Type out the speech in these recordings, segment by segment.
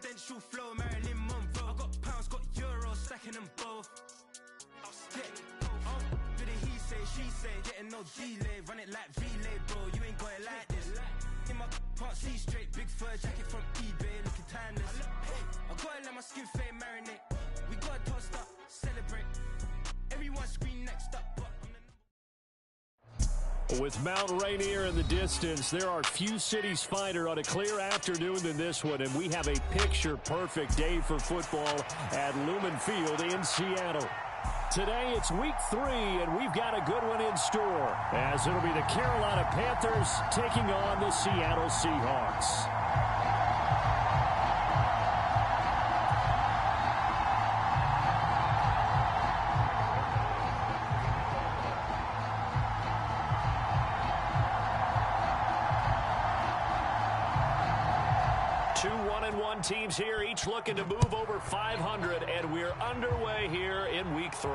Presidential flow, Marilyn Monroe. I got pounds, got euros, stacking them both. Bit of he say, she say, getting no delay. Run it like relay, bro, you ain't got it like this. In my can't see straight, big fur jacket from eBay, looking timeless. I gotta let my skin fade marinate. We gotta toast up, celebrate. Everyone scream next up, but with Mount Rainier in the distance, there are few cities finer on a clear afternoon than this one, and we have a picture-perfect day for football at Lumen Field in Seattle. Today, it's week 3, and we've got a good one in store, as it'll be the Carolina Panthers taking on the Seattle Seahawks. 2 1-1 teams here, each looking to move over 500, and we're underway here in week 3.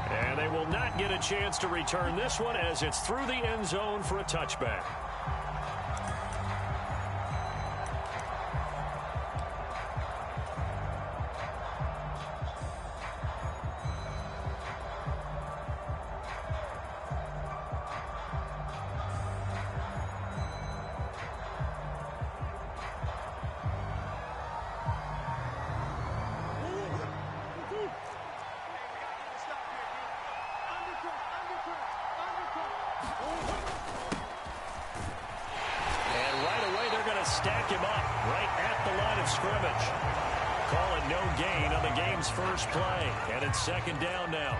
And they will not get a chance to return this one as it's through the end zone for a touchback. Stack him up right at the line of scrimmage. Call it no gain on the game's first play. And it's second down now.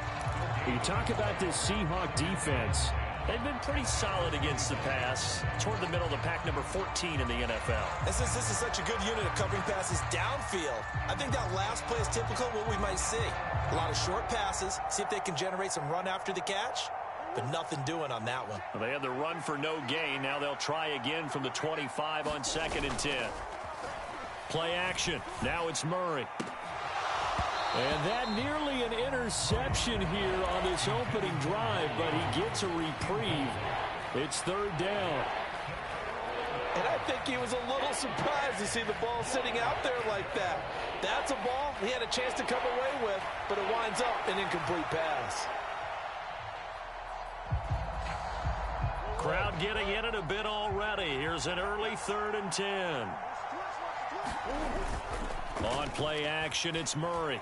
You talk about this Seahawk defense. They've been pretty solid against the pass. Toward the middle of the pack, number 14 in the NFL. This is such a good unit of covering passes downfield. I think that last play is typical of what we might see. A lot of short passes. See if they can generate some run after the catch. But nothing doing on that one. Well, they had the run for no gain. Now they'll try again from the 25 on 2nd and 10. Play action. Now it's Murray. And that nearly an interception here on this opening drive, but he gets a reprieve. It's 3rd down. And I think he was a little surprised to see the ball sitting out there like that. That's a ball he had a chance to come away with, but it winds up an incomplete pass. Crowd getting in it a bit already. Here's an early 3rd and 10. On play action, it's Murray.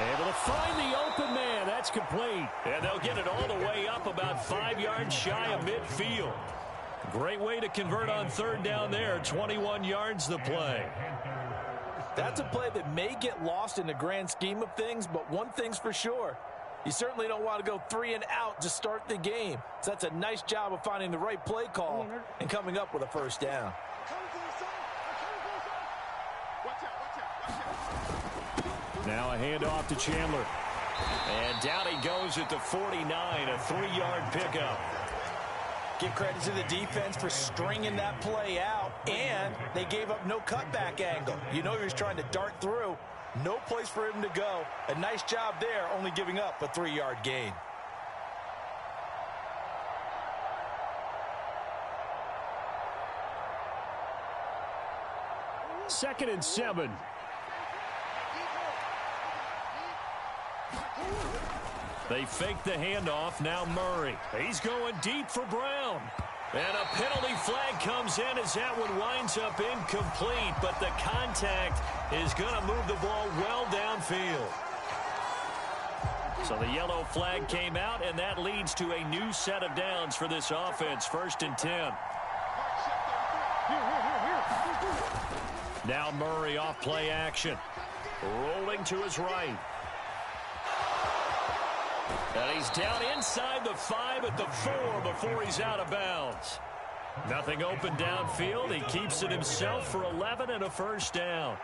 Able to find the open man. That's complete. And they'll get it all the way up about 5 yards shy of midfield. Great way to convert on 3rd down there. 21 yards the play. That's a play that may get lost in the grand scheme of things, but one thing's for sure. You certainly don't want to go 3 and out to start the game. So that's a nice job of finding the right play call and coming up with a 1st down. Now a handoff to Chandler. And down he goes at the 49, a 3-yard pickup. Give credit to the defense for stringing that play out, and they gave up no cutback angle. You know he was trying to dart through. No place for him to go. A nice job there, only giving up a 3-yard gain. Second and 7. They fake the handoff. Now Murray. He's going deep for Brown. And a penalty flag comes in as that one winds up incomplete, but the contact is going to move the ball well downfield. So the yellow flag came out, and that leads to a new set of downs for this offense. 1st and 10. Now Murray off play action. Rolling to his right. And he's down inside the 5 at the 4 before he's out of bounds. Nothing open downfield. He keeps it himself for 11 and a 1st down.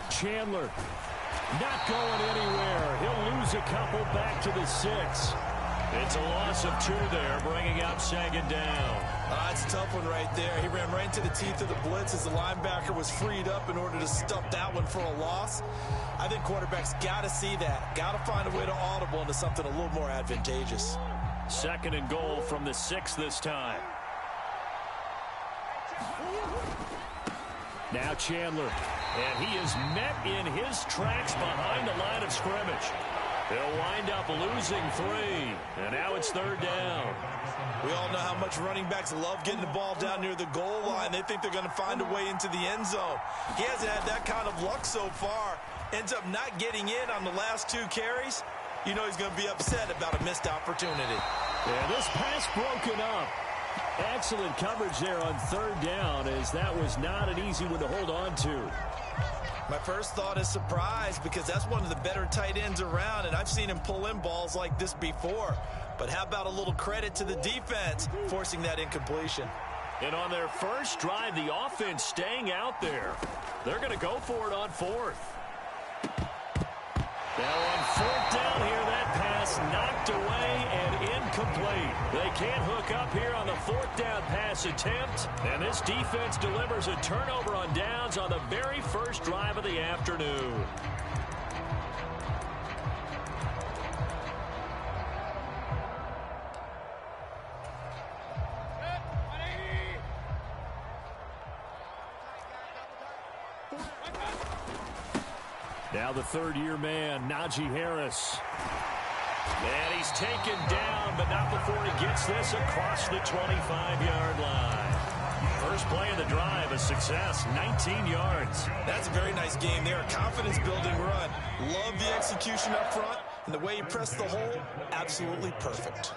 Chandler not going anywhere. He'll lose a couple back to the 6. It's a loss of 2 there, bringing up second down. It's a tough one right there. He ran right into the teeth of the blitz as the linebacker was freed up in order to stuff that one for a loss. I think quarterbacks got to see that. Got to find a way to audible into something a little more advantageous. Second and goal from the 6 this time. Now Chandler, and he is met in his tracks behind the line of scrimmage. He'll wind up losing 3, and now it's third down. We all know how much running backs love getting the ball down near the goal line. They think they're going to find a way into the end zone. He hasn't had that kind of luck so far. Ends up not getting in on the last 2 carries. You know he's going to be upset about a missed opportunity. Yeah, this pass broken up. Excellent coverage there on third down, as that was not an easy one to hold on to. My first thought is surprise, because that's one of the better tight ends around, and I've seen him pull in balls like this before. But how about a little credit to the defense forcing that incompletion? And on their first drive, the offense staying out there. They're going to go for it on 4th. Now on 4th down here, that pass knocked away and incomplete. They can't hook up here on the 4th down pass attempt. And this defense delivers a turnover on downs on the very first drive of the afternoon. Now the third-year man, Najee Harris. And he's taken down, but not before he gets this across the 25-yard line. First play of the drive, a success, 19 yards. That's a very nice game there, a confidence-building run. Love the execution up front, and the way he pressed the hole, absolutely perfect.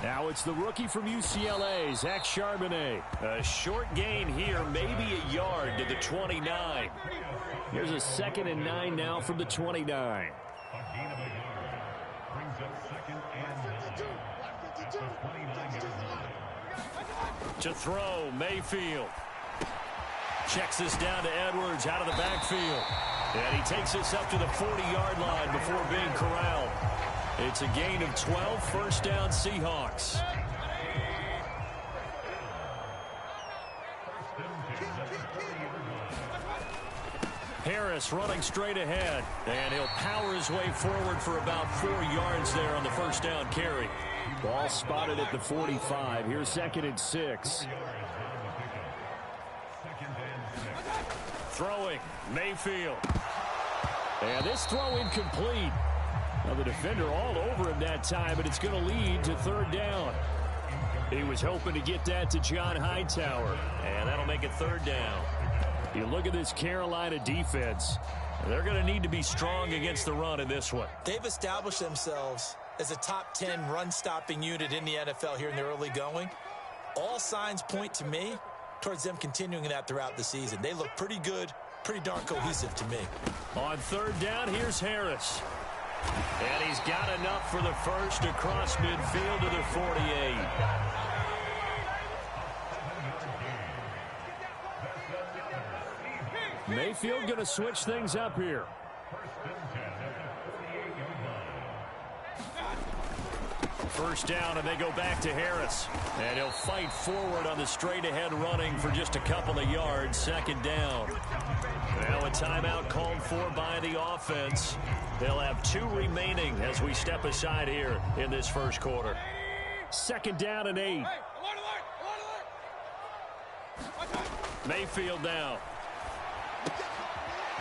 Now it's the rookie from UCLA, Zach Charbonnet. A short gain here, maybe a yard to the 29. Here's a 2nd and 9 now from the 29. To throw, Mayfield. Checks this down to Edwards out of the backfield. And he takes this up to the 40-yard line before being corralled. It's a gain of 12, first down Seahawks. Harris running straight ahead, and he'll power his way forward for about 4 yards there on the first down carry. Ball spotted at the 45. Here's 2nd and 6. Throwing, Mayfield. And this throw incomplete. Now the defender all over him that time, but it's going to lead to third down. He was hoping to get that to John Hightower, and that'll make it third down. You look at this Carolina defense, they're going to need to be strong against the run in this one. They've established themselves as a top 10 run-stopping unit in the NFL here in the early going. All signs point to me towards them continuing that throughout the season. They look pretty good, pretty darn cohesive to me. On third down, here's Harris. And he's got enough for the first across midfield to the 48. Mayfield going to switch things up here. First down, and they go back to Harris. And he'll fight forward on the straight-ahead running for just a couple of yards. Second down. Now a timeout called for by the offense. They'll have 2 remaining as we step aside here in this first quarter. Second down and 8. Mayfield now.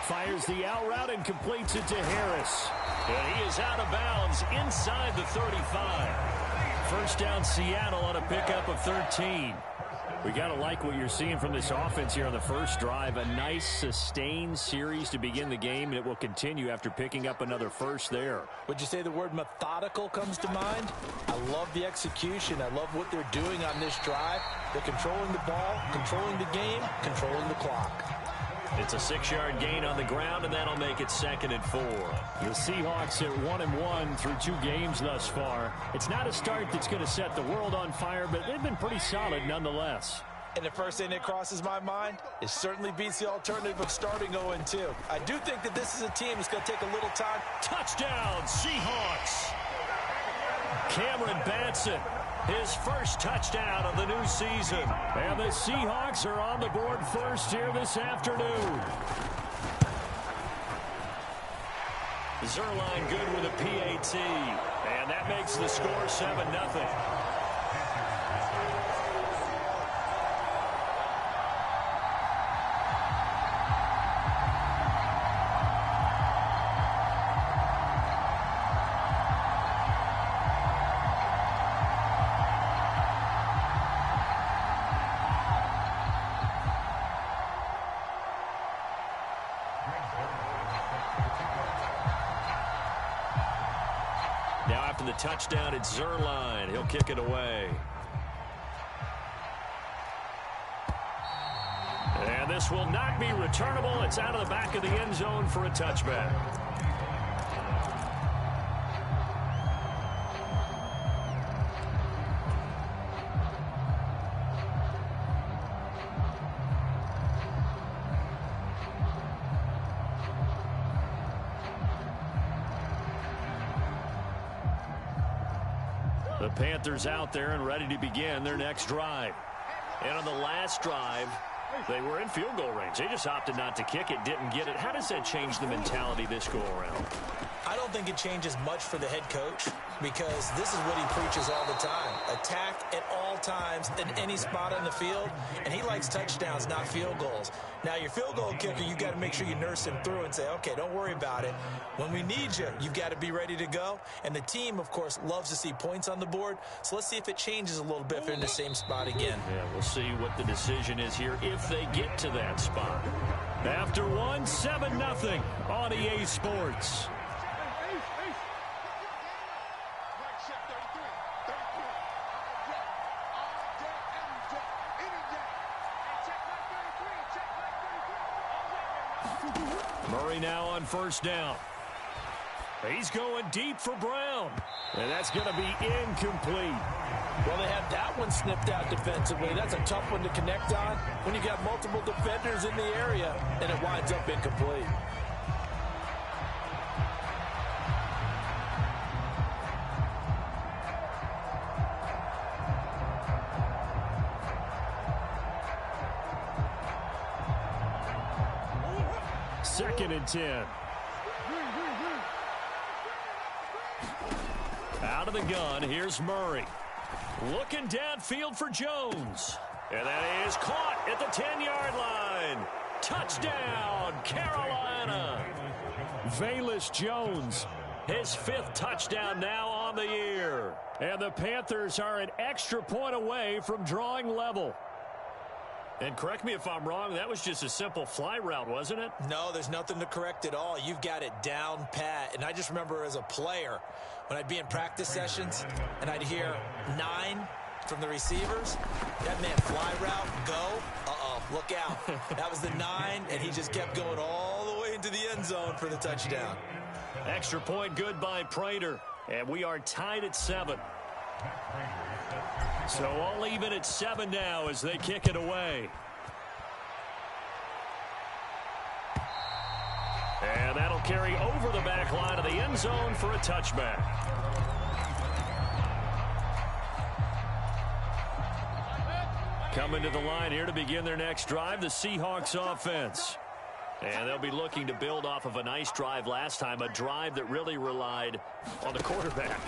Fires the out route and completes it to Harris. And he is out of bounds inside the 35. First down Seattle on a pickup of 13. We got to like what you're seeing from this offense here on the first drive. A nice, sustained series to begin the game, and it will continue after picking up another first there. Would you say the word methodical comes to mind? I love the execution. I love what they're doing on this drive. They're controlling the ball, controlling the game, controlling the clock. It's a 6-yard gain on the ground, and that'll make it 2nd and 4. The Seahawks are 1-1 through 2 games thus far. It's not a start that's going to set the world on fire, but they've been pretty solid nonetheless. And the first thing that crosses my mind, it certainly beats the alternative of starting 0-2. I do think that this is a team that's going to take a little time. Touchdown, Seahawks. Cameron Batson, his first touchdown of the new season. And the Seahawks are on the board first here this afternoon. Zerline good with a PAT. And that makes the score 7-0. Now after the touchdown, it's Zerline. He'll kick it away. And this will not be returnable. It's out of the back of the end zone for a touchback. The Panthers out there and ready to begin their next drive. And on the last drive, they were in field goal range. They just opted not to kick it, didn't get it. How does that change the mentality this go around? I don't think it changes much for the head coach because this is what he preaches all the time. Attack at all times in any spot on the field, and he likes touchdowns, not field goals. Now, your field goal kicker, you've got to make sure you nurse him through and say, okay, don't worry about it. When we need you, you've got to be ready to go. And the team, of course, loves to see points on the board. So let's see if it changes a little bit if they're in the same spot again. Yeah, we'll see what the decision is here if they get to that spot. After one, 7-0 on EA Sports. Murray now on first down. He's going deep for Brown. And that's going to be incomplete. Well, they had that one snipped out defensively. That's a tough one to connect on when you got multiple defenders in the area, and it winds up incomplete. Second and 10. Out of the gun, here's Murray. Looking downfield for Jones. And that is caught at the 10-yard line. Touchdown, Carolina. Velus Jones, his fifth touchdown now on the year. And the Panthers are an extra point away from drawing level. And correct me if I'm wrong, that was just a simple fly route, wasn't it? No, there's nothing to correct at all. You've got it down pat. And I just remember as a player, when I'd be in practice sessions and I'd hear 9 from the receivers, that meant fly route, go, look out. That was the 9, and he just kept going all the way into the end zone for the touchdown. Extra point good by Prater, and we are tied at 7. So all even at 7 now as they kick it away. And that'll carry over the back line of the end zone for a touchback. Coming to the line here to begin their next drive, the Seahawks offense. And they'll be looking to build off of a nice drive last time, a drive that really relied on the quarterback.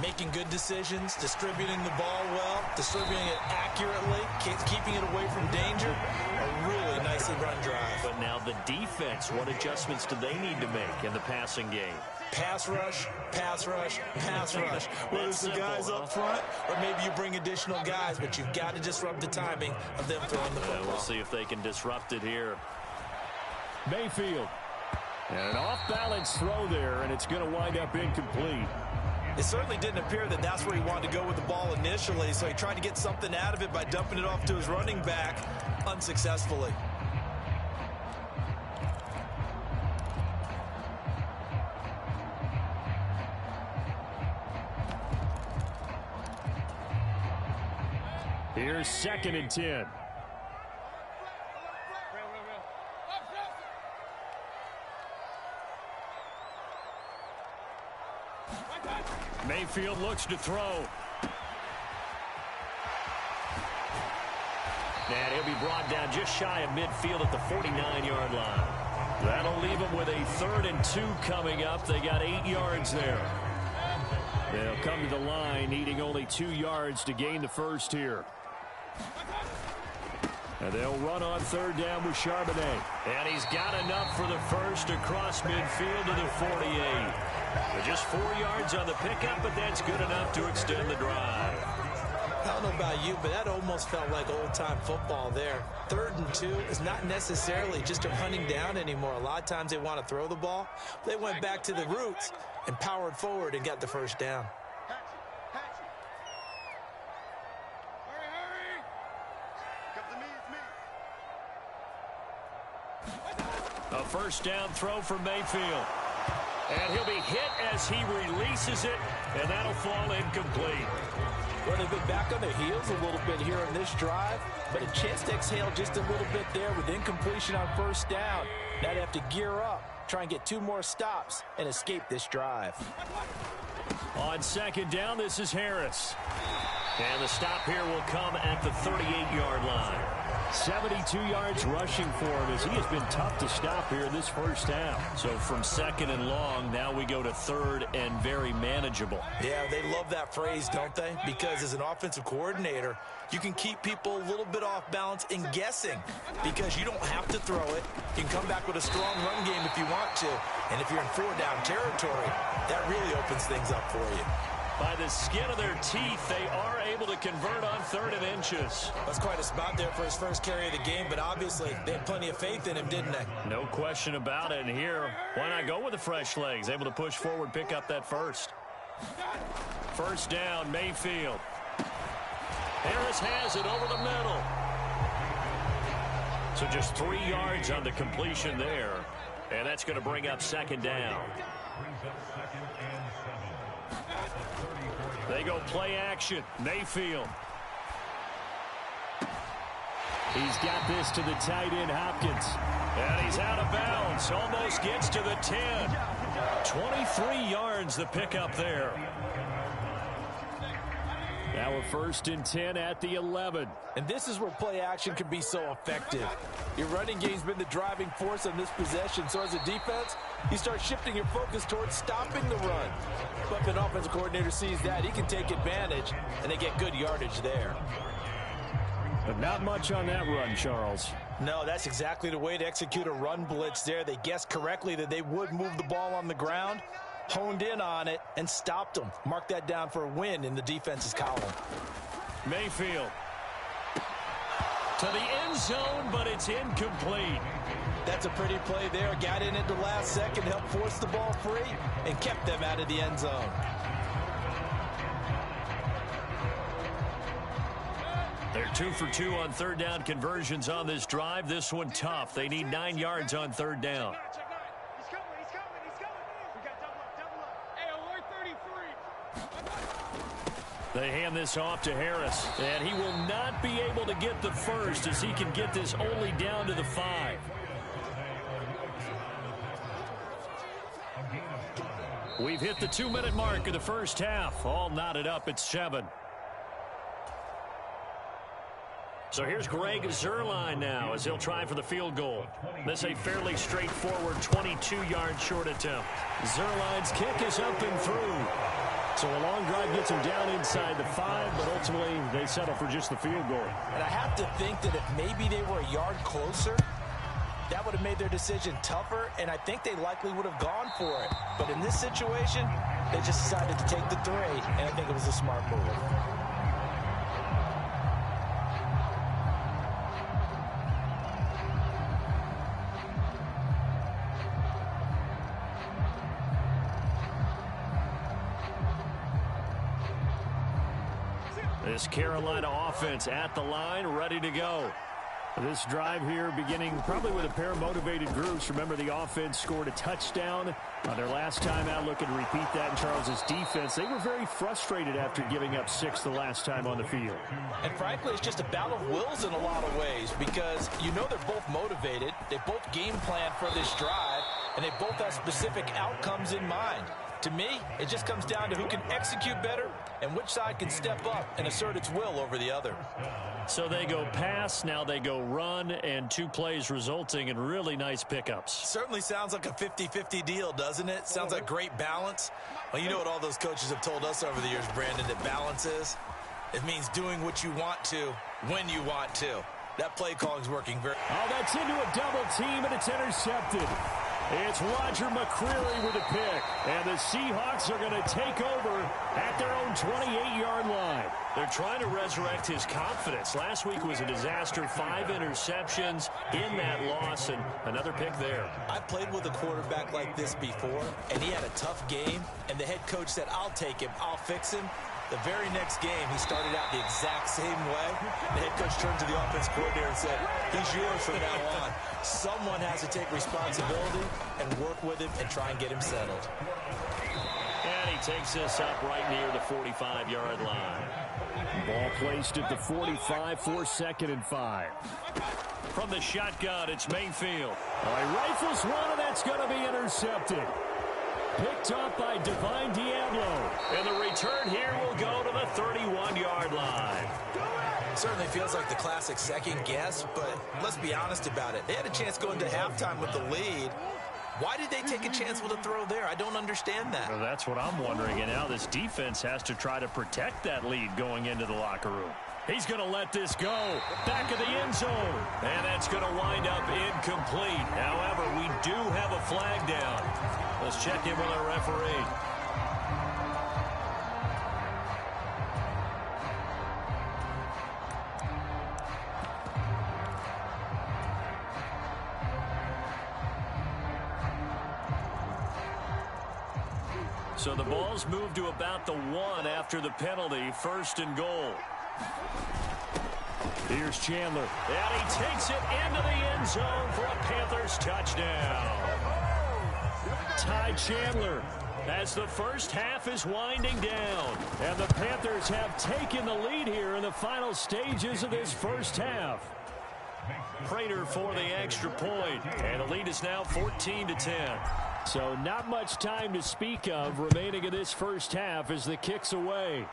Making good decisions, distributing the ball well, distributing it accurately, keeping it away from danger. A really nicely run drive. But now the defense, what adjustments do they need to make in the passing game? Pass rush, pass rush, pass rush. Whether it's the guys up front or maybe you bring additional guys, but you've got to disrupt the timing of them throwing the football. We'll see if they can disrupt it here. Mayfield. And an off-balance throw there, and it's going to wind up incomplete. It certainly didn't appear that that's where he wanted to go with the ball initially, so he tried to get something out of it by dumping it off to his running back unsuccessfully. Here's 2nd and 10. Mayfield looks to throw. And he'll be brought down just shy of midfield at the 49-yard line. That'll leave them with a 3rd and 2 coming up. They got 8 yards there. They'll come to the line needing only 2 yards to gain the first here. And they'll run on 3rd down with Charbonnet. And he's got enough for the first across midfield to the 48. But just 4 yards on the pickup, but that's good enough to extend the drive. I don't know about you, but that almost felt like old-time football there. 3rd and 2 is not necessarily just a running down anymore. A lot of times they want to throw the ball. They went back to the roots and powered forward and got the first down. A first down throw for Mayfield. And he'll be hit as he releases it, and that'll fall incomplete. Well, they've been back on their heels a little bit here in this drive, but a chance to exhale just a little bit there with incompletion on first down. Now they have to gear up, try and get 2 more stops, and escape this drive. On 2nd down, this is Harris. And the stop here will come at the 38-yard line. 72 yards rushing for him as he has been tough to stop here this first half. So from 2nd and long, now we go to 3rd and very manageable. Yeah, they love that phrase, don't they? Because as an offensive coordinator, you can keep people a little bit off balance and guessing because you don't have to throw it. You can come back with a strong run game if you want to. And if you're in 4-down territory, that really opens things up for you. By the skin of their teeth, they are able to convert on 3rd and inches. That's quite a spot there for his first carry of the game, but obviously they had plenty of faith in him, didn't they? No question about it. And here, why not go with the fresh legs? Able to push forward, pick up that first. First down, Mayfield. Harris has it over the middle. So just 3 yards on the completion there. And that's going to bring up 2nd down. They go play action. Mayfield. He's got this to the tight end, Hopkins. And he's out of bounds. Almost gets to the 10. 23 yards the pickup there. Now a 1st and 10 at the 11. And this is where play action can be so effective. Your running game's been the driving force on this possession. So as a defense, you start shifting your focus towards stopping the run. But if an offensive coordinator sees that, he can take advantage, and they get good yardage there. But not much on that run, Charles. No, that's exactly the way to execute a run blitz there. They guessed correctly that they would move the ball on the ground, honed in on it, and stopped them. Mark that down for a win in the defense's column. Mayfield. To the end zone, but it's incomplete. That's a pretty play there. Got in at the last second, helped force the ball free, and kept them out of the end zone. They're 2 for 2 on 3rd down conversions on this drive. This one tough. They need 9 yards on 3rd down. They hand this off to Harris, and he will not be able to get the first as he can get this only down to the 5. We've hit the 2-minute mark of the first half. All knotted up at 7. So here's Greg Zuerlein now as he'll try for the field goal. This is a fairly straightforward 22-yard short attempt. Zuerlein's kick is up and through. So a long drive gets him down inside the 5, but ultimately they settle for just the field goal. And I have to think that if maybe they were a yard closer, that would have made their decision tougher, and I think they likely would have gone for it. But in this situation, they just decided to take the 3, and I think it was a smart move. This Carolina offense at the line, ready to go. This drive here beginning probably with a pair of motivated groups. Remember, the offense scored a touchdown on their last time out, looking to repeat that in Charles's defense. They were very frustrated after giving up 6 the last time on the field. And frankly, it's just a battle of wills in a lot of ways because you know they're both motivated. They both game plan for this drive, and they both have specific outcomes in mind. To me, it just comes down to who can execute better and which side can step up and assert its will over the other. So they go pass, now they go run, and 2 plays resulting in really nice pickups. Certainly sounds like a 50-50 deal, doesn't it? Sounds like great balance. Well, you know what all those coaches have told us over the years, Brandon, that balance is? It means doing what you want to when you want to. That play calling's working very well. Oh, that's into a double team, and it's intercepted. It's Roger McCreary with a pick, and the Seahawks are going to take over at their own 28-yard line. They're trying to resurrect his confidence. Last week was a disaster, 5 interceptions in that loss, and another pick there. I played with a quarterback like this before, and he had a tough game, and the head coach said, I'll take him, I'll fix him. The very next game, he started out the exact same way. The head coach turned to the offense coordinator and said, he's yours from now on. Someone has to take responsibility and work with him and try and get him settled. And he takes this up right near the 45-yard line. Ball placed at the 45 for 2nd and 5. From the shotgun, it's Mayfield. He rifles one, and that's going to be intercepted. Picked up by Divine Diablo. And the return here will go to the 31-yard line. Certainly feels like the classic second guess, but let's be honest about it. They had a chance going to halftime with the lead. Why did they take a chance with a throw there? I don't understand that. Well, that's what I'm wondering. And now this defense has to try to protect that lead going into the locker room. He's going to let this go. Back of the end zone. And that's going to wind up incomplete. However, we do have a flag down. Let's check in with our referee. So the ball's moved to about the 1 after the penalty. 1st and goal. Here's Chandler. And he takes it into the end zone for a Panthers touchdown. Ty Chandler as the first half is winding down. And the Panthers have taken the lead here in the final stages of this first half. Prater for the extra point. And the lead is now 14-10. So not much time to speak of remaining in this first half as the kick's away.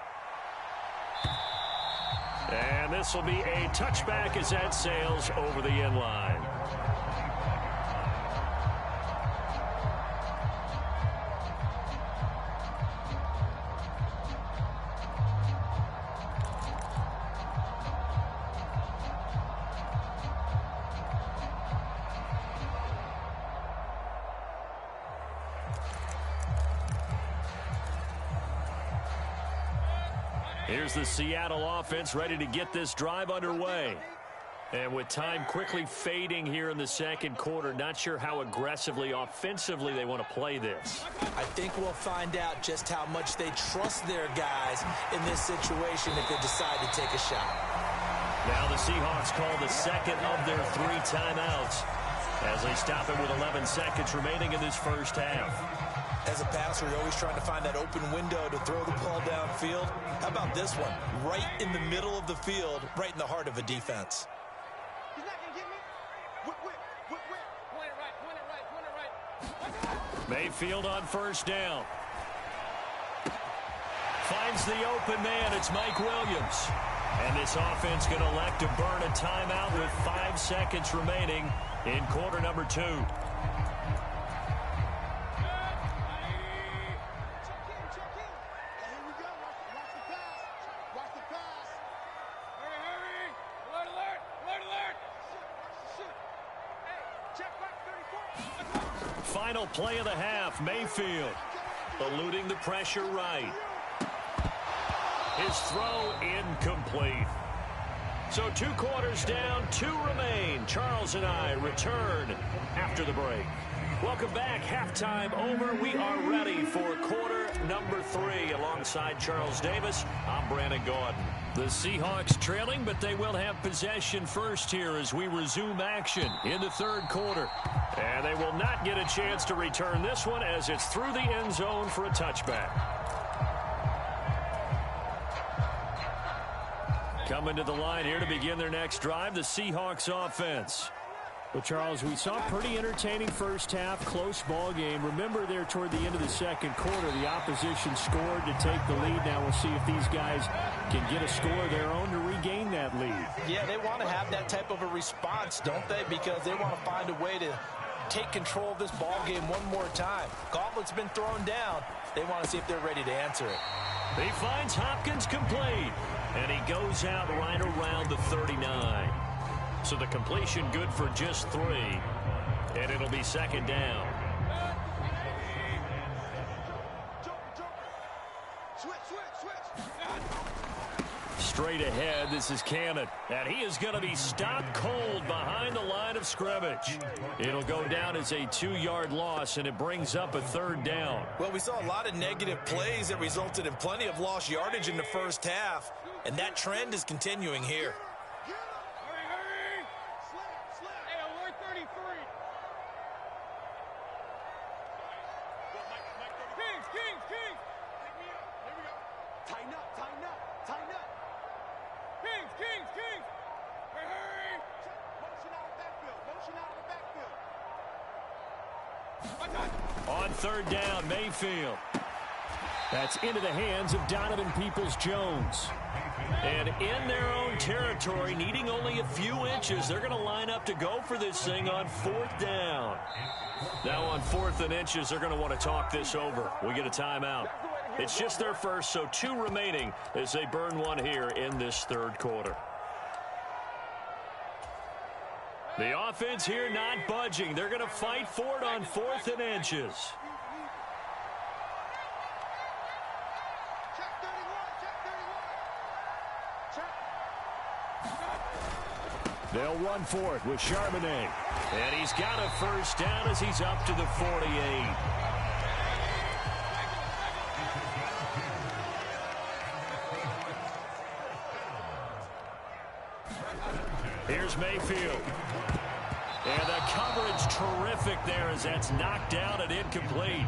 And this will be a touchback as that sails over the end line. Here's the Seattle offense ready to get this drive underway. And with time quickly fading here in the second quarter, not sure how aggressively, offensively they want to play this. I think we'll find out just how much they trust their guys in this situation if they decide to take a shot. Now the Seahawks call the second of their 3 timeouts as they stop it with 11 seconds remaining in this first half. As a passer, you're always trying to find that open window to throw the ball downfield. How about this one? Right in the middle of the field, right in the heart of a defense. He's not going to get me. Point it right. Mayfield on first down. Finds the open man. It's Mike Williams. And this offense going to elect to burn a timeout with 5 seconds remaining in quarter number 2. Final play of the half, Mayfield eluding the pressure right. His throw incomplete. So 2 quarters down, 2 remain. Charles and I return after the break. Welcome back. Halftime over. We are ready for quarter number 3. Alongside Charles Davis, I'm Brandon Gordon. The Seahawks trailing, but they will have possession first here as we resume action in the third quarter. And they will not get a chance to return this one as it's through the end zone for a touchback. Coming to the line here to begin their next drive, the Seahawks offense. Well, Charles, we saw a pretty entertaining first half, close ball game. Remember there toward the end of the second quarter, the opposition scored to take the lead. Now we'll see if these guys can get a score of their own to regain that lead. Yeah, they want to have that type of a response, don't they? Because they want to find a way to take control of this ball game one more time. Gauntlet's been thrown down. They want to see if they're ready to answer it. He finds Hopkins complete, and he goes out right around the 39. So the completion good for just 3, and it'll be second down. Straight ahead, this is Cannon, and he is going to be stopped cold behind the line of scrimmage. It'll go down as a 2-yard loss, and it brings up a third down. Well, we saw a lot of negative plays that resulted in plenty of lost yardage in the first half, and that trend is continuing here. On third down, Mayfield. That's into the hands of Donovan Peoples-Jones. And in their own territory, needing only a few inches, they're going to line up to go for this thing on 4th down. Now on 4th and inches, they're going to want to talk this over. We get a timeout. It's just their first, so 2 remaining as they burn one here in this third quarter. The offense here not budging. They're going to fight for it on 4th and inches. They'll run for it with Charbonnet. And he's got a first down as he's up to the 48. Here's Mayfield. And the coverage terrific there as that's knocked down and incomplete.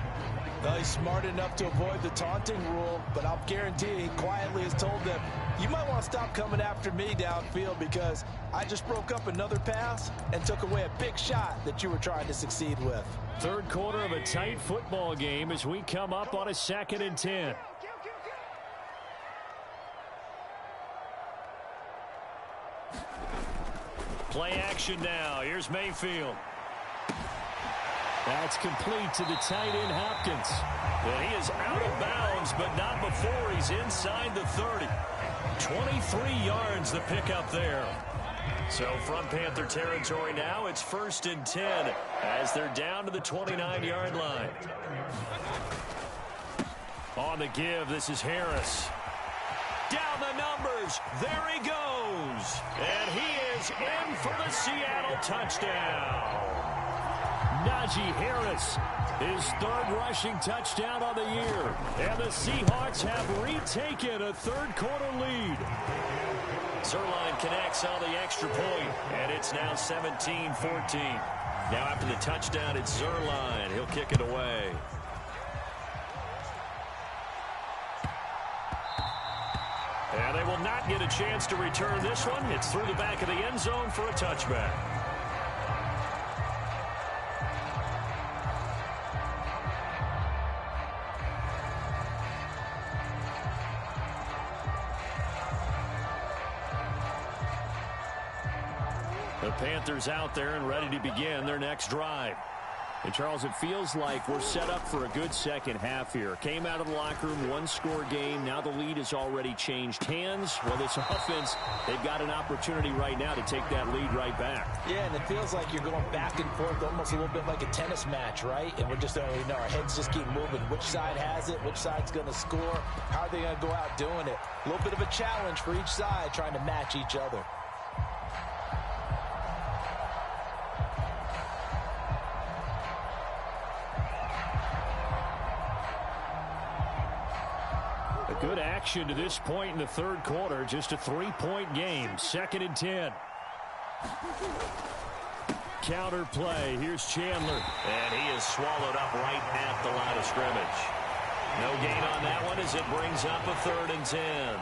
Well, he's smart enough to avoid the taunting rule, but I'll guarantee he quietly has told them, you might want to stop coming after me downfield because I just broke up another pass and took away a big shot that you were trying to succeed with. Third quarter of a tight football game as we come up on a 2nd and 10. Play action now. Here's Mayfield. That's complete to the tight end, Hopkins. And he is out of bounds, but not before he's inside the 30. 23 yards the pickup there. So from Panther territory now, it's 1st and 10 as they're down to the 29-yard line. On the give, this is Harris. Down the numbers. There he goes. And he is in for the Seattle touchdown. Najee Harris, his 3rd rushing touchdown on the year. And the Seahawks have retaken a third-quarter lead. Zerline connects on the extra point, and it's now 17-14. Now after the touchdown, it's Zerline. He'll kick it away. And they will not get a chance to return this one. It's through the back of the end zone for a touchback. The Panthers out there and ready to begin their next drive. And, Charles, it feels like we're set up for a good second half here. Came out of the locker room, 1-score game. Now the lead has already changed hands. Well, this offense, they've got an opportunity right now to take that lead right back. Yeah, and it feels like you're going back and forth almost a little bit like a tennis match, right? And we're just, our heads just keep moving. Which side has it? Which side's going to score? How are they going to go out doing it? A little bit of a challenge for each side trying to match each other. Good action to this point in the third quarter. Just a 3-point game. 2nd and 10. Counter play. Here's Chandler. And he is swallowed up right at the line of scrimmage. No gain on that one as it brings up a 3rd and 10.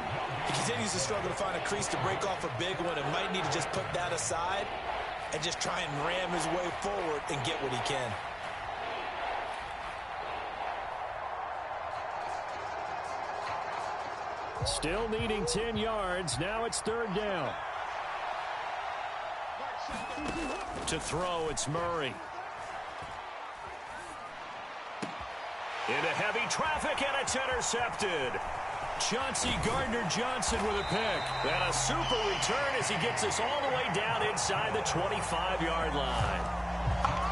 He continues to struggle to find a crease to break off a big one and might need to just put that aside and just try and ram his way forward and get what he can. Still needing 10 yards. Now it's 3rd down. To throw, it's Murray. Into heavy traffic, and it's intercepted. Chauncey Gardner-Johnson with a pick. And a super return as he gets us all the way down inside the 25-yard line.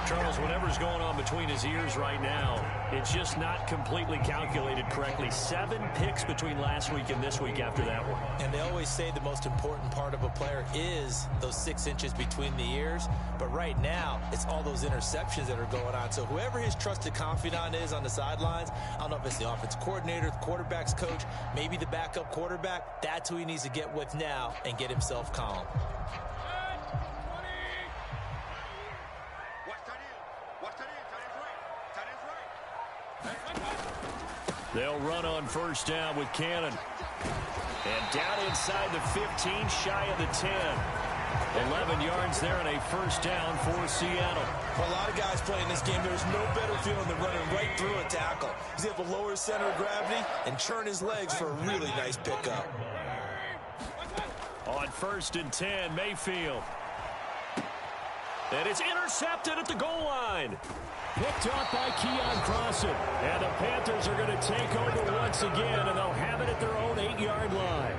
Charles, whatever's going on between his ears right now, it's just not completely calculated correctly. 7 picks between last week and this week after that one. And they always say the most important part of a player is those 6 inches between the ears. But right now, it's all those interceptions that are going on. So whoever his trusted confidant is on the sidelines, I don't know if it's the offense coordinator, the quarterback's coach, maybe the backup quarterback, that's who he needs to get with now and get himself calm. They'll run on 1st down with Cannon. And down inside the 15, shy of the 10. 11 yards there and a 1st down for Seattle. For a lot of guys playing this game, there's no better feeling than running right through a tackle. He's able to lower his center of gravity and churn his legs for a really nice pickup. On 1st and 10, Mayfield. And it's intercepted at the goal line. Picked off by Keon Crossan. And the Panthers are going to take over once again, and they'll have it at their own 8-yard line.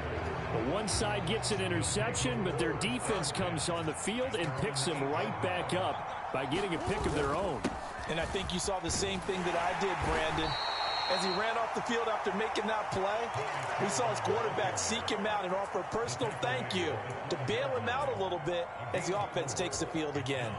But one side gets an interception, but their defense comes on the field and picks them right back up by getting a pick of their own. And I think you saw the same thing that I did, Brandon. As he ran off the field after making that play, we saw his quarterback seek him out and offer a personal thank you to bail him out a little bit as the offense takes the field again.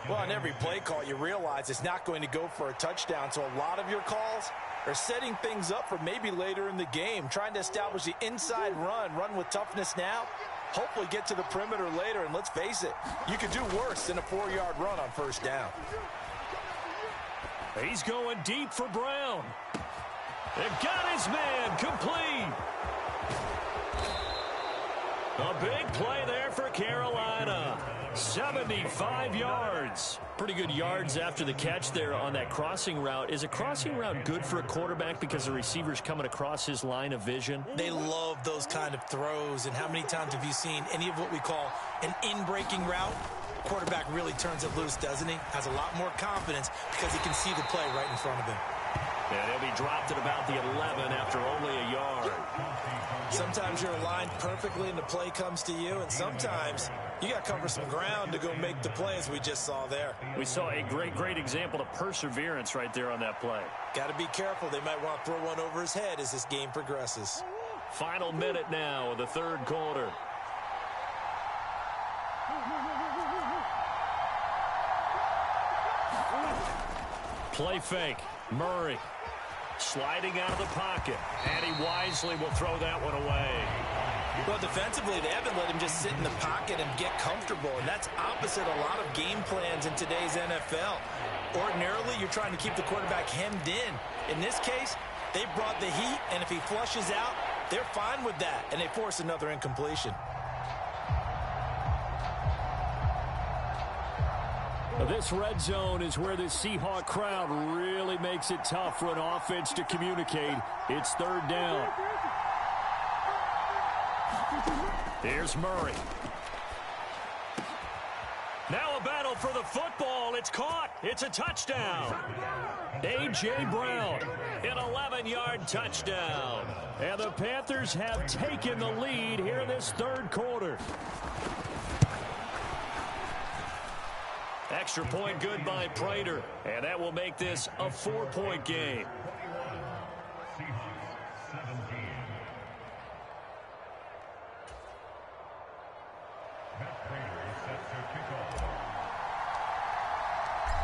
Well, on every play call, you realize it's not going to go for a touchdown, so a lot of your calls are setting things up for maybe later in the game, trying to establish the inside run with toughness now, hopefully get to the perimeter later, and let's face it, you could do worse than a 4-yard run on 1st down. He's going deep for Brown. And got his man complete. A big play there for Carolina. 75 yards. Pretty good yards after the catch there on that crossing route. Is a crossing route good for a quarterback because the receiver's coming across his line of vision? They love those kind of throws. And how many times have you seen any of what we call an in-breaking route? Quarterback really turns it loose, doesn't he? Has a lot more confidence because he can see the play right in front of him. And he'll be dropped at about the 11 after only a yard. Sometimes you're aligned perfectly and the play comes to you, and sometimes you got to cover some ground to go make the play, as we just saw there. We saw a great example of perseverance right there on that play. Got to be careful. They might want to throw one over his head as this game progresses. Final minute now of the 3rd quarter. Play fake. Murray sliding out of the pocket, and he wisely will throw that one away. Well, defensively, they haven't let him just sit in the pocket and get comfortable, and that's opposite a lot of game plans in today's NFL. Ordinarily, you're trying to keep the quarterback hemmed in. In this case, they brought the heat, and if he flushes out, they're fine with that, and they force another incompletion. This red zone is where the Seahawk crowd really makes it tough for an offense to communicate. It's 3rd down. Here's Murray. Now a battle for the football. It's caught. It's a touchdown. A.J. Brown, an 11-yard touchdown. And the Panthers have taken the lead here in this 3rd quarter. Extra point good by Prater, and that will make this a 4-point game.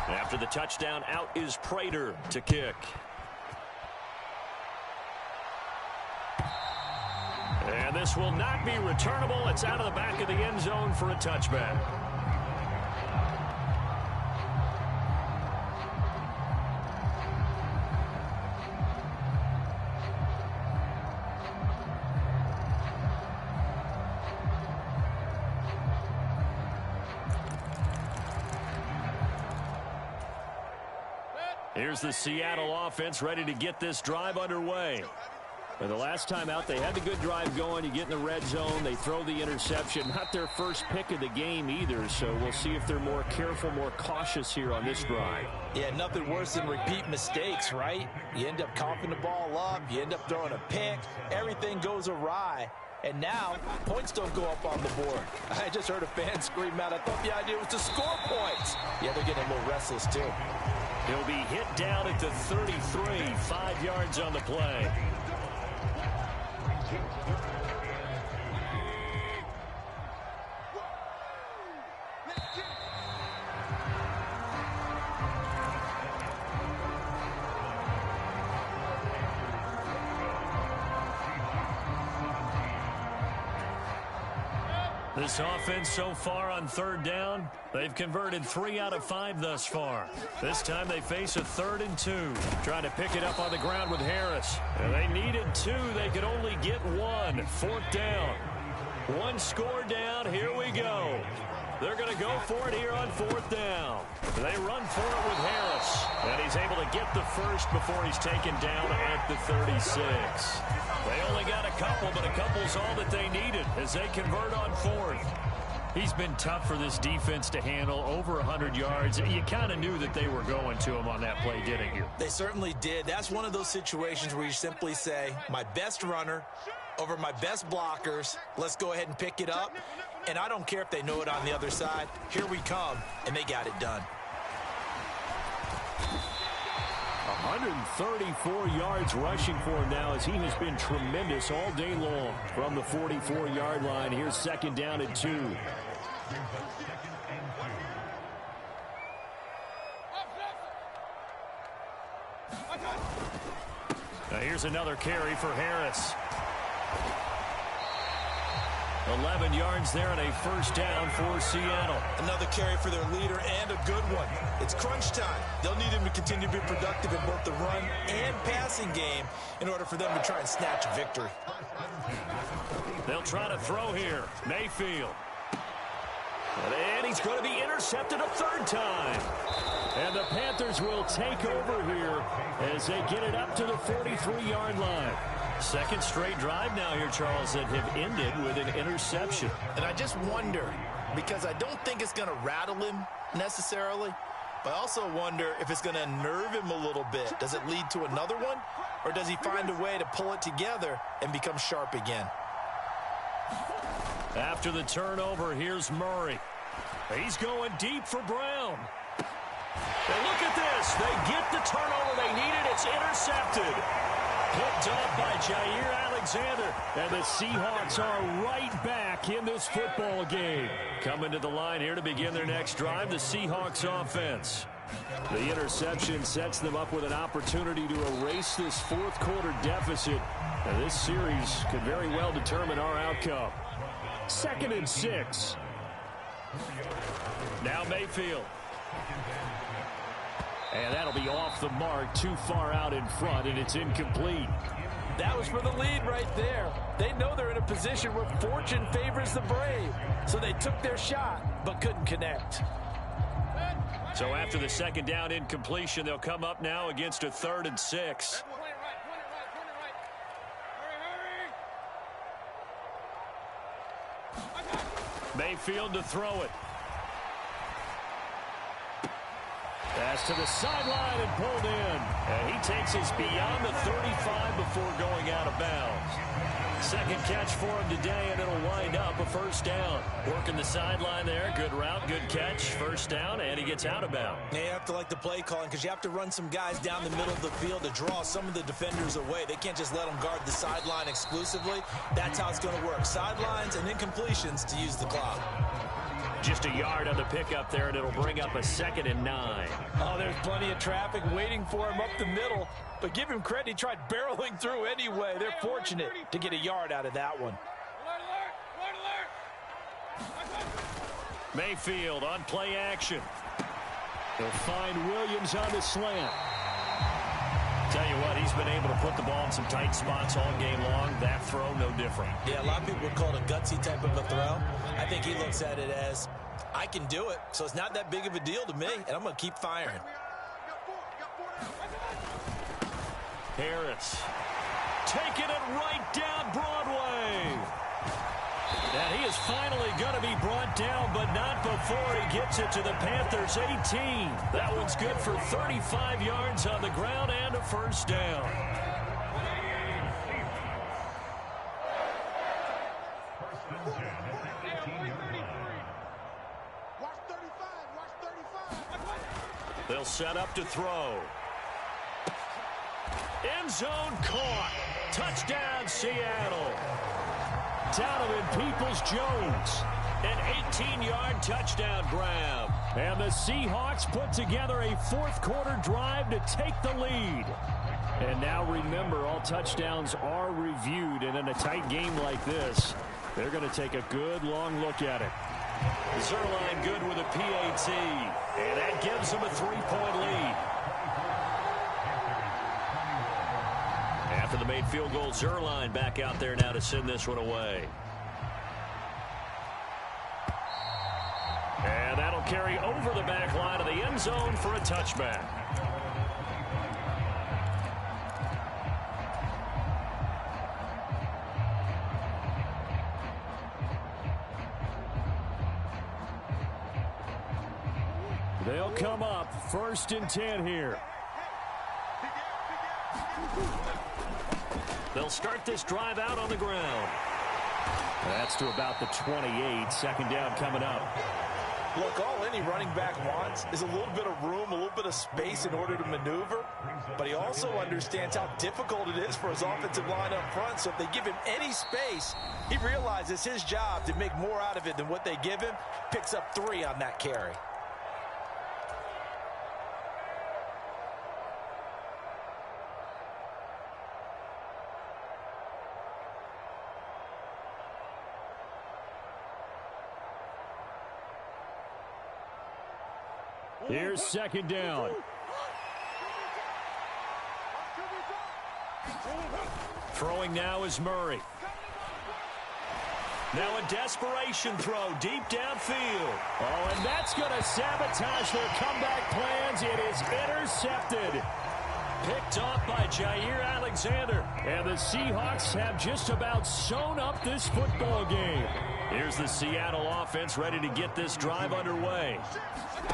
After the touchdown, out is Prater to kick. And this will not be returnable. It's out of the back of the end zone for a touchback. Here's the Seattle offense ready to get this drive underway. For the last time out, they had the good drive going. You get in the red zone. They throw the interception. Not their first pick of the game either, so we'll see if they're more careful, more cautious here on this drive. Yeah, nothing worse than repeat mistakes, right? You end up coughing the ball up. You end up throwing a pick. Everything goes awry. And now, points don't go up on the board. I just heard a fan scream out. I thought the idea was to score points. Yeah, they're getting a little restless, too. He'll be hit down at the 33, 5 yards on the play. This offense so far on third down, they've converted 3 out of 5 thus far. This time they face a 3rd and 2. Trying to pick it up on the ground with Harris. And they needed 2. They could only get 1. 4th down. 1 score down. Here we go. They're going to go for it here on 4th down. They run for it with Harris. And he's able to get the first before he's taken down at the 36. They only got a couple, but a couple's all that they needed as they convert on 4th. He's been tough for this defense to handle, over 100 yards. You kind of knew that they were going to him on that play, didn't you? They certainly did. That's one of those situations where you simply say, my best runner over my best blockers. Let's go ahead and pick it up. And I don't care if they know it on the other side. Here we come, and they got it done. 134 yards rushing for him now as he has been tremendous all day long from the 44-yard line. Here's 2nd down and 2. Now here's another carry for Harris. 11 yards there and a 1st down for Seattle. Another carry for their leader and a good one. It's crunch time. They'll need him to continue to be productive in both the run and passing game in order for them to try and snatch a victory. They'll try to throw here. Mayfield. And he's going to be intercepted a 3rd time. And the Panthers will take over here as they get it up to the 43-yard line. 2nd straight drive now here, Charles, that have ended with an interception. And I just wonder, because I don't think it's going to rattle him necessarily, but I also wonder if it's going to unnerve him a little bit. Does it lead to another one, or does he find a way to pull it together and become sharp again? After the turnover, here's Murray. He's going deep for Brown. And look at this. They get the turnover they needed. It's intercepted. Picked up by Jair Alexander. And the Seahawks are right back in this football game. Coming to the line here to begin their next drive, the Seahawks offense. The interception sets them up with an opportunity to erase this 4th quarter deficit. And this series could very well determine our outcome. 2nd and 6. Now Mayfield. And that'll be off the mark, too far out in front, and it's incomplete. That was for the lead right there. They know they're in a position where fortune favors the brave. So they took their shot, but couldn't connect. So after the 2nd down incompletion, they'll come up now against a 3rd and 6. Mayfield to throw it. Pass to the sideline and pulled in. And he takes us beyond the 35 before going out of bounds. 2nd catch for him today, and it'll wind up a 1st down. Working the sideline there. Good route, good catch. 1st down, and he gets out of bounds. Yeah, you have to like the play calling because you have to run some guys down the middle of the field to draw some of the defenders away. They can't just let them guard the sideline exclusively. That's how it's going to work. Sidelines and incompletions to use the clock. Just a yard on the pickup there, and it'll bring up a 2nd and 9. Oh, there's plenty of traffic waiting for him up the middle. But give him credit, he tried barreling through anyway. They're fortunate to get a yard out of that one. Mayfield on play action. They'll find Williams on the slant. Tell you what, he's been able to put the ball in some tight spots all game long. That throw, no different. Yeah, a lot of people would call it a gutsy type of a throw. I think he looks at it as, I can do it, so it's not that big of a deal to me, and I'm going to keep firing. Harris taking it right down Broadway. And he is finally going to be brought down, but not before he gets it to the Panthers' 18. That one's good for 35 yards on the ground and a first down. They'll set up to throw. End zone caught. Touchdown, Seattle. Donovan Peoples-Jones, an 18-yard touchdown grab. And the Seahawks put together a fourth-quarter drive to take the lead. And now remember, all touchdowns are reviewed, and in a tight game like this, they're going to take a good long look at it. Zerline good with a PAT, and that gives them a 3-point lead. After the made field goal, Zerline back out there now to send this one away. And that'll carry over the back line of the end zone for a touchback. They'll come up 1st and 10 here. They'll start this drive out on the ground. That's to about the 28. Second down coming up. Look, all any running back wants is a little bit of room, a little bit of space in order to maneuver. But he also understands how difficult it is for his offensive line up front. So if they give him any space, he realizes his job to make more out of it than what they give him. Picks up 3 on that carry. Here's second down. Throwing now is Murray. Now a desperation throw deep downfield. Oh, and that's going to sabotage their comeback plans. It is intercepted. Picked off by Jair Alexander. And the Seahawks have just about sewn up this football game. Here's the Seattle offense ready to get this drive underway.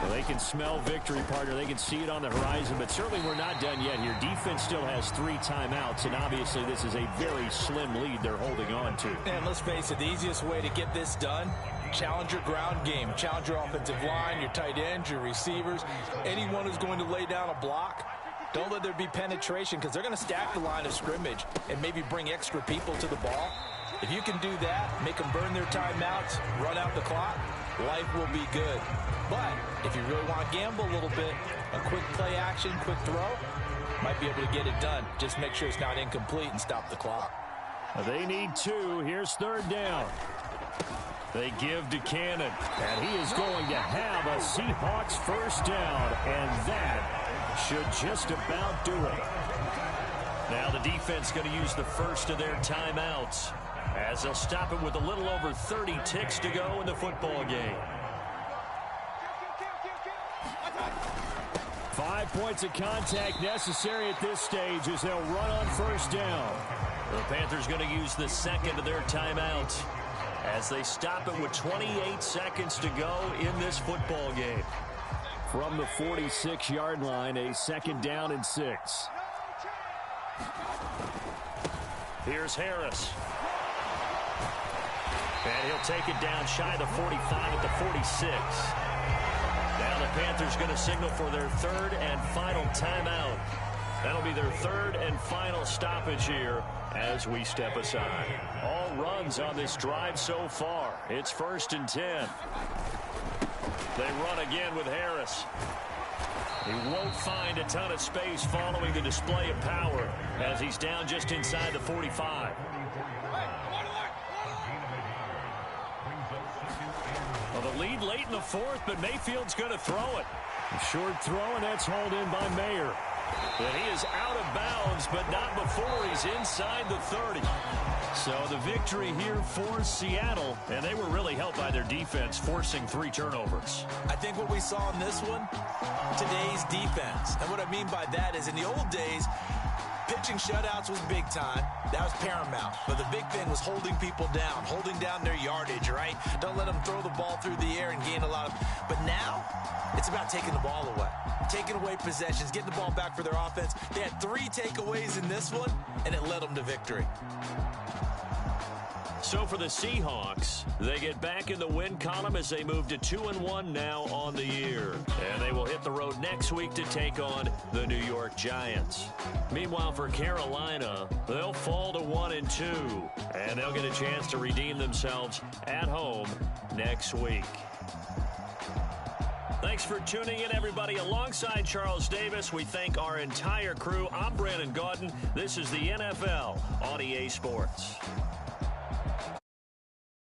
Well, they can smell victory, partner. They can see it on the horizon, but certainly we're not done yet here. Defense still has 3 timeouts, and obviously this is a very slim lead they're holding on to. And let's face it, the easiest way to get this done, challenge your ground game. Challenge your offensive line, your tight ends, your receivers, anyone who's going to lay down a block. Don't let there be penetration because they're going to stack the line of scrimmage and maybe bring extra people to the ball. If you can do that, make them burn their timeouts, run out the clock, life will be good. But if you really want to gamble a little bit, a quick play action, quick throw, might be able to get it done. Just make sure it's not incomplete and stop the clock. They need 2. Here's 3rd down. They give to Cannon, and he is going to have a Seahawks first down, and that should just about do it. Now the defense going to use the first of their timeouts as they'll stop it with a little over 30 ticks to go in the football game. 5 points of contact necessary at this stage as they'll run on first down. The Panthers going to use the second of their timeouts as they stop it with 28 seconds to go in this football game. From the 46-yard line, a 2nd down and 6. Here's Harris. And he'll take it down shy of the 45 at the 46. Now the Panthers going to signal for their 3rd and final timeout. That'll be their 3rd and final stoppage here as we step aside. All runs on this drive so far. It's 1st and 10. They run again with Harris. He won't find a ton of space following the display of power as he's down just inside the 45. Well, the lead late in the fourth, but Mayfield's going to throw it. A short throw, and that's hauled in by Mayer. And he is out of bounds, but not before he's inside the 30. So the victory here for Seattle, and they were really helped by their defense, forcing 3 turnovers. I think what we saw in this one, today's defense. And what I mean by that is in the old days, pitching shutouts was big time. That was paramount. But the big thing was holding people down, holding down their yardage, right? Don't let them throw the ball through the air and gain a lot of... But now, it's about taking the ball away. Taking away possessions, getting the ball back for their offense. They had 3 takeaways in this one, and it led them to victory. So for the Seahawks, they get back in the win column as they move to 2-1 now on the year. And they will hit the road next week to take on the New York Giants. Meanwhile, for Carolina, they'll fall to 1-2. And they'll get a chance to redeem themselves at home next week. Thanks for tuning in, everybody. Alongside Charles Davis, we thank our entire crew. I'm Brandon Gaudin. This is the NFL on EA Sports.